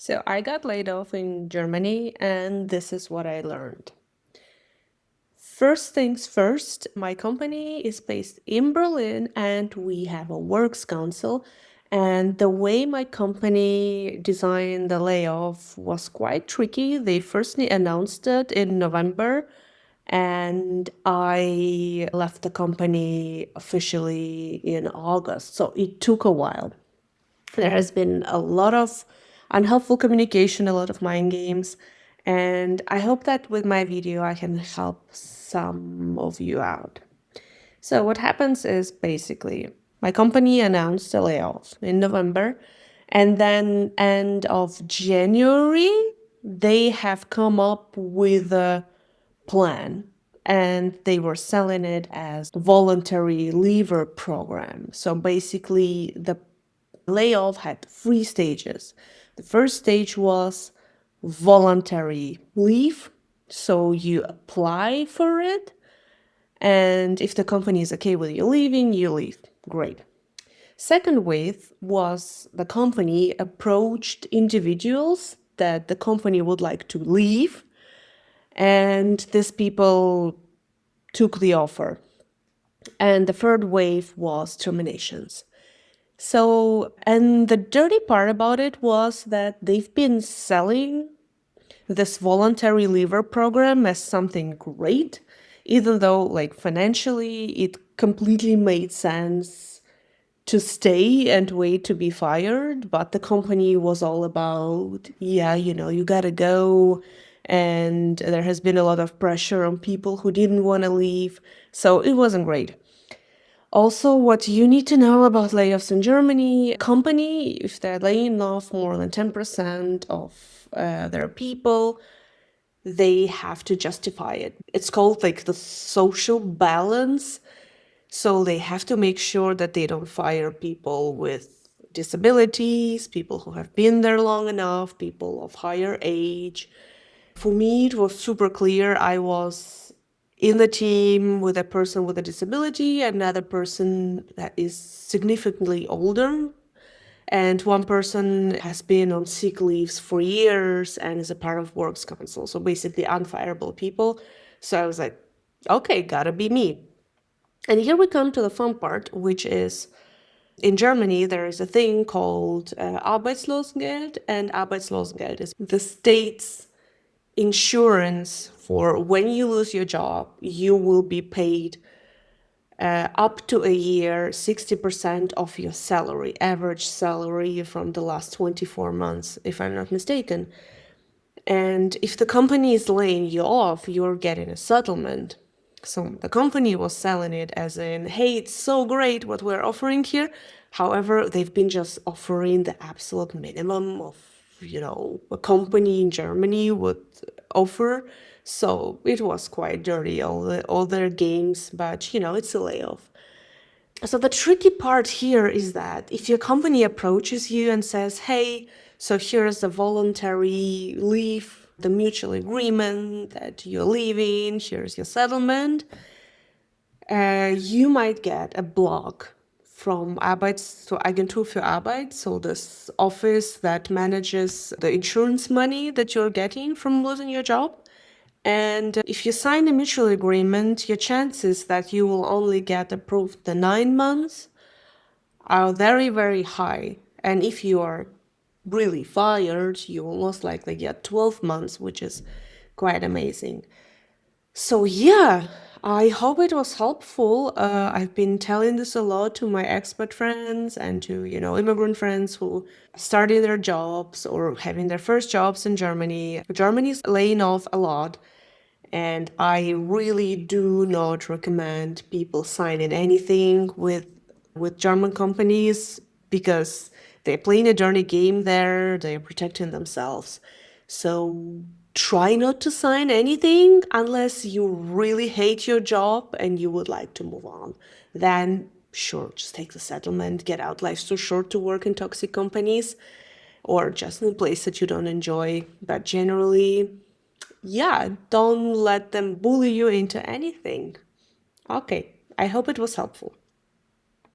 So I got laid off in Germany, and this is what I learned. First things first, my company is based in Berlin and we have a works council. And the way my company designed the layoff was quite tricky. They firstly announced it in November, and I left the company officially in August. So it took a while. There has been a lot of unhelpful communication, a lot of mind games, and I hope that with my video I can help some of you out. So what happens is basically my company announced a layoff in November, and then end of January they have come up with a plan, and they were selling it as voluntary leaver program. So basically the layoff had three stages. The first stage was voluntary leave. So you apply for it, and if the company is okay with you leaving, you leave. Great. Second wave was the company approached individuals that the company would like to leave, and these people took the offer. And the third wave was terminations. So, and the dirty part about it was that they've been selling this voluntary leaver program as something great, even though, like, financially, it completely made sense to stay and wait to be fired. But the company was all about, yeah, you gotta go. And there has been a lot of pressure on people who didn't want to leave. So it wasn't great. Also, what you need to know about layoffs in Germany, company, if they're laying off more than 10% of their people, they have to justify it. It's called like the social balance. So they have to make sure that they don't fire people with disabilities, people who have been there long enough, people of higher age. For me, it was super clear. I was in the team with a person with a disability, another person that is significantly older, and one person has been on sick leaves for years and is a part of works council. So basically unfireable people. So I was like, okay, gotta be me. And here we come to the fun part, which is in Germany, there is a thing called Arbeitslosengeld, and Arbeitslosengeld is the state's insurance for when you lose your job, you will be paid up to a year 60% of your salary, average salary from the last 24 months, if I'm not mistaken. And if the company is laying you off, you're getting a settlement. So the company was selling it as in, hey, it's so great what we're offering here. However, they've been just offering the absolute minimum of, a company in Germany would offer. So it was quite dirty, all their games, but it's a layoff. So the tricky part here is that if your company approaches you and says, hey, so here's the voluntary leave, the mutual agreement that you're leaving, here's your settlement, you might get a block from Agentur für Arbeit, so this office that manages the insurance money that you're getting from losing your job. And if you sign a mutual agreement, your chances that you will only get approved the 9 months are very, very high. And if you are really fired, you will most likely get 12 months, which is quite amazing. So yeah, I hope it was helpful. I've been telling this a lot to my expat friends and to, immigrant friends who started their jobs or having their first jobs in Germany. Germany's laying off a lot. And I really do not recommend people signing anything with German companies because they're playing a dirty game there. They're protecting themselves. So try not to sign anything unless you really hate your job and you would like to move on. Then sure, just take the settlement, get out. Life's too short to work in toxic companies or just in a place that you don't enjoy. But generally, yeah, don't let them bully you into anything. Okay, I hope it was helpful.